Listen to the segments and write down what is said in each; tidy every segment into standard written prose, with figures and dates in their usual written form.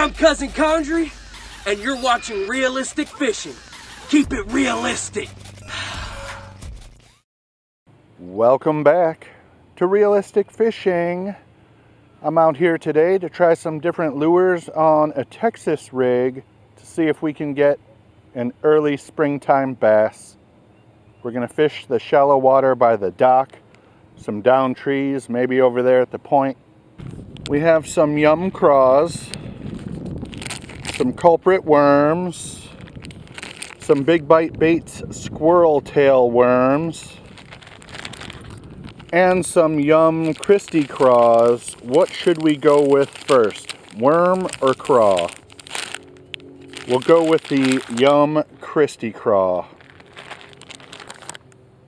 I'm Cousin Condry, and you're watching Realistic Fishing. Keep it realistic. Welcome back to Realistic Fishing. I'm out here today to try some different lures on a Texas rig to see if we can get an early springtime bass. We're gonna fish the shallow water by the dock, some down trees, maybe over there at the point. We have some Yum Craws, some culprit worms, some Big Bite Baits squirrel tail worms, and some Yum Christie Craws. What should we go with first, worm or craw? We'll go with the Yum Christie Craw.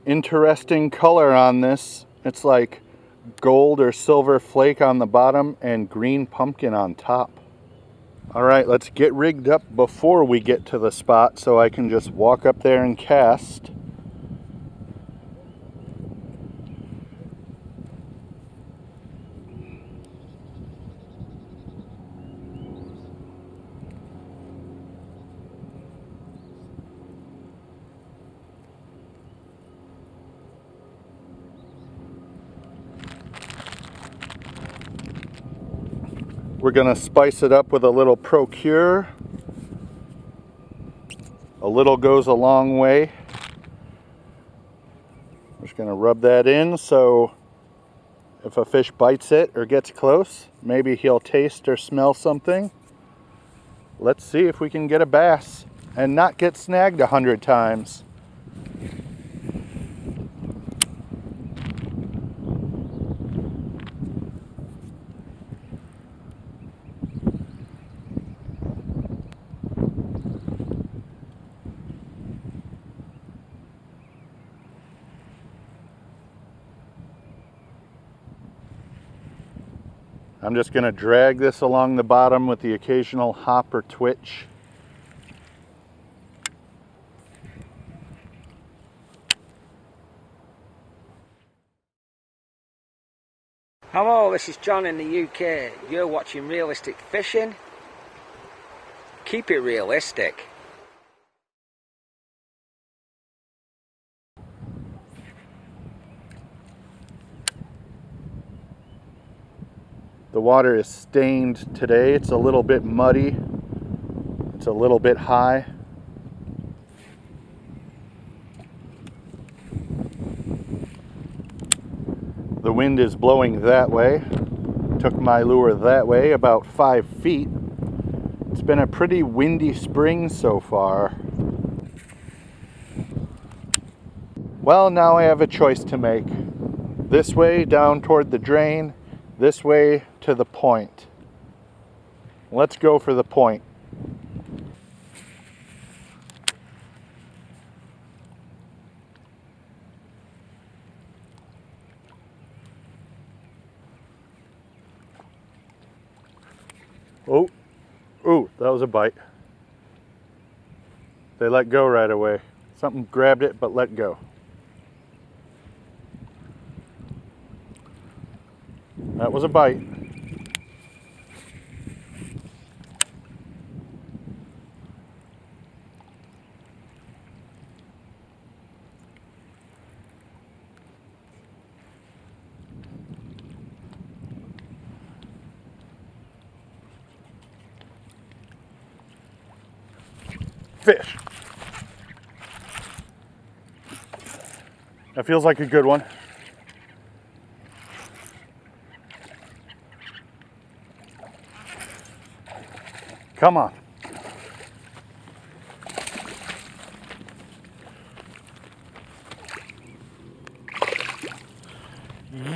Interesting color on this. It's like gold or silver flake on the bottom and green pumpkin on top. All right, let's get rigged up before we get to the spot so I can just walk up there and cast. We're gonna spice it up with a little Procure. A little goes a long way. We're just gonna rub that in so if a fish bites it or gets close, maybe he'll taste or smell something. Let's see if we can get a bass and not get snagged 100 times. I'm just going to drag this along the bottom with the occasional hop or twitch. Hello, this is John in the UK. You're watching Realistic Fishing. Keep it realistic. The water is stained today. It's a little bit muddy. It's a little bit high. The wind is blowing that way. Took my lure that way, about 5 feet. It's been a pretty windy spring so far. Well, now I have a choice to make. This way down toward the drain, this way to the point. Let's go for the point. Oh, ooh, that was a bite. They let go right away. Something grabbed it but let go. That was a bite. Fish. That feels like a good one. Come on.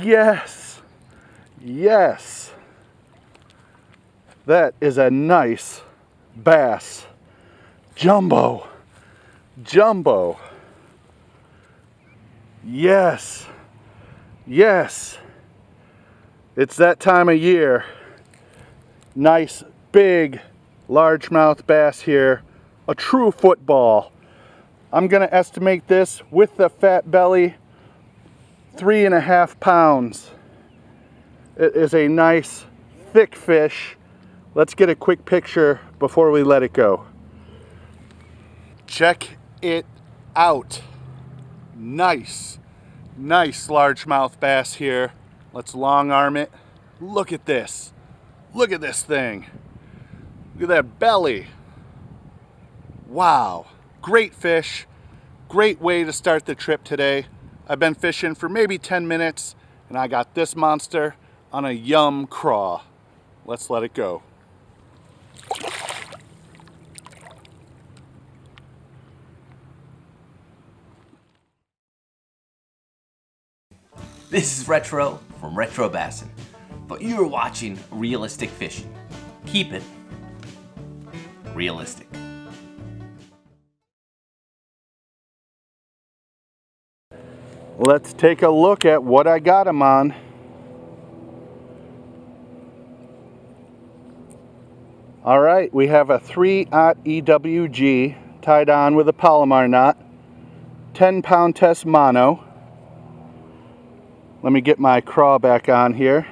Yes. Yes. That is a nice bass. Jumbo. Jumbo. Yes. Yes. It's that time of year. Nice, big, largemouth bass here. A true football. I'm going to estimate this with the fat belly, 3.5 pounds. It is a nice, thick fish Let's get a quick picture before we let it go. Check it out. Nice largemouth bass here. Let's long arm it. Look at this. Look at this thing. Look at that belly. Wow. Great fish. Great way to start the trip today. I've been fishing for maybe 10 minutes and I got this monster on a Yum Craw. Let's let it go. This is Retro from Retro Bassin, but you're watching Realistic Fishing. Keep it realistic. Let's take a look at what I got him on. All right, we have a 3/0 EWG tied on with a Palomar knot, 10-pound test mono. Let me get my craw back on here.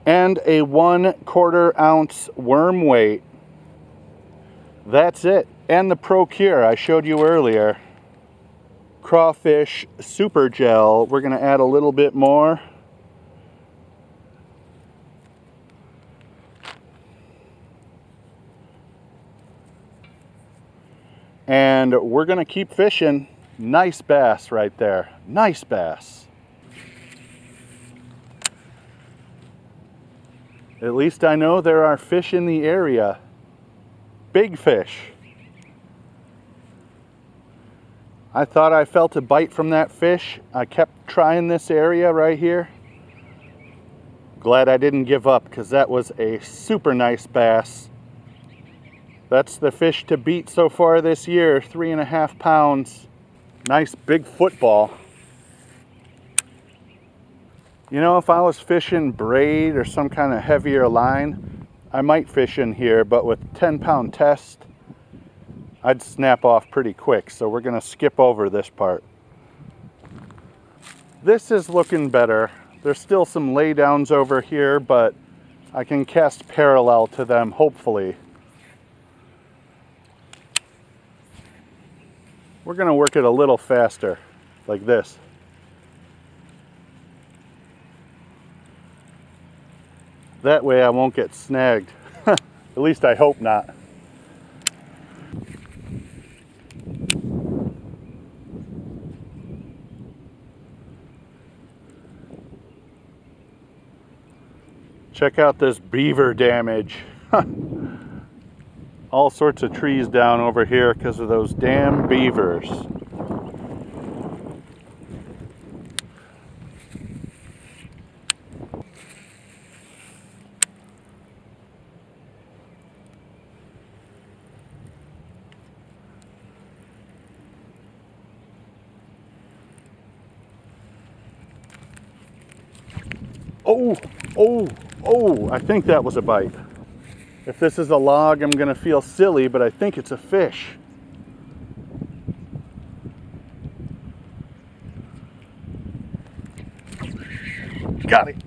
And a 1/4 ounce worm weight. That's it. And the Procure I showed you earlier. Crawfish Super Gel. We're going to add a little bit more. And we're going to keep fishing. Nice bass right there. Nice bass. At least I know there are fish in the area. Big fish. I thought I felt a bite from that fish. I kept trying this area right here. Glad I didn't give up because that was a super nice bass. That's the fish to beat so far this year, 3.5 pounds. Nice big football. You know, if I was fishing braid or some kind of heavier line, I might fish in here, but with 10-pound test, I'd snap off pretty quick, so we're gonna skip over this part. This is looking better. There's still some laydowns over here, but I can cast parallel to them, hopefully. We're gonna work it a little faster, like this. That way I won't get snagged. At least I hope not. Check out this beaver damage. All sorts of trees down over here because of those damn beavers. Oh, I think that was a bite. If this is a log, I'm gonna feel silly, but I think it's a fish. Got it.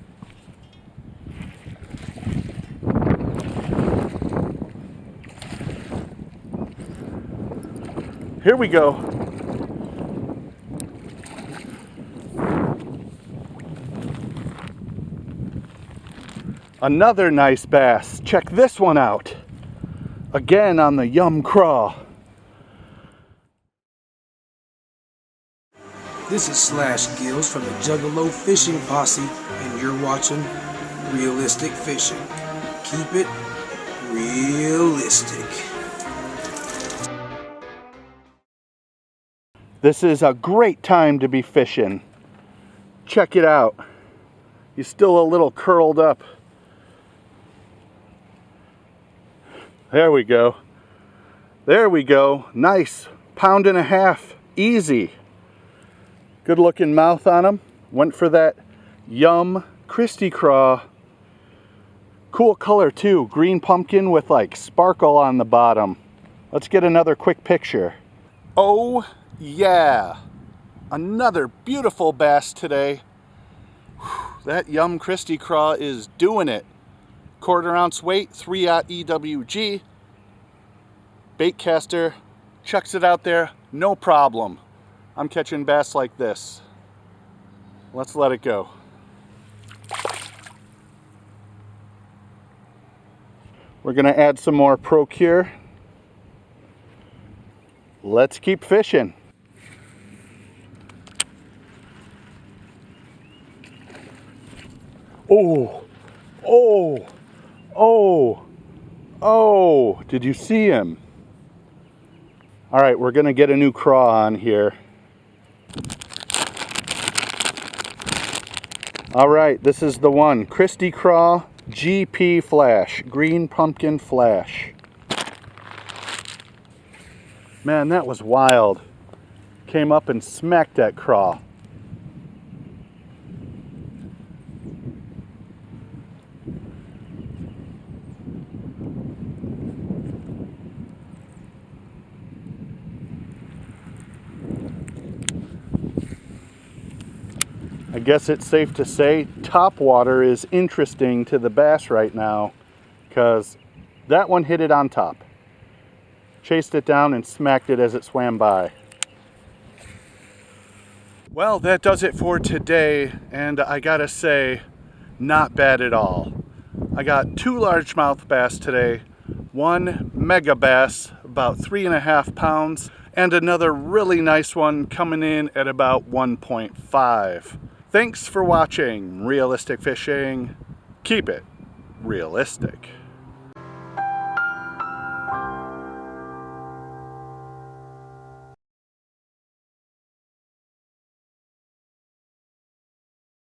Here we go. Another nice bass. Check this one out. Again on the Yum Craw. This is Slash Gills from the Juggalo Fishing Posse, and you're watching Realistic Fishing. Keep it realistic. This is a great time to be fishing. Check it out. He's still a little curled up. There we go. There we go. Nice. 1.5 pounds. Easy. Good looking mouth on him. Went for that Yum Christie Craw. Cool color too. Green pumpkin with like sparkle on the bottom. Let's get another quick picture. Oh yeah. Another beautiful bass today. Whew, that Yum Christie Craw is doing it. 1/4 ounce weight, 3/0 EWG. Bait caster chucks it out there, no problem. I'm catching bass like this. Let's let it go. We're gonna add some more Procure. Let's keep fishing. Oh, oh, oh, oh, did you see him? All right, we're gonna get a new craw on here. All right, this is the one, Christie Craw GP Flash, Green Pumpkin Flash. Man, that was wild. Came up and smacked that craw. I guess it's safe to say top water is interesting to the bass right now, because that one hit it on top. Chased it down and smacked it as it swam by. Well, that does it for today, and I gotta say, not bad at all. I got 2 largemouth bass today, 1 mega bass, about 3.5 pounds, and another really nice one coming in at about 1.5. Thanks for watching Realistic Fishing. Keep it realistic.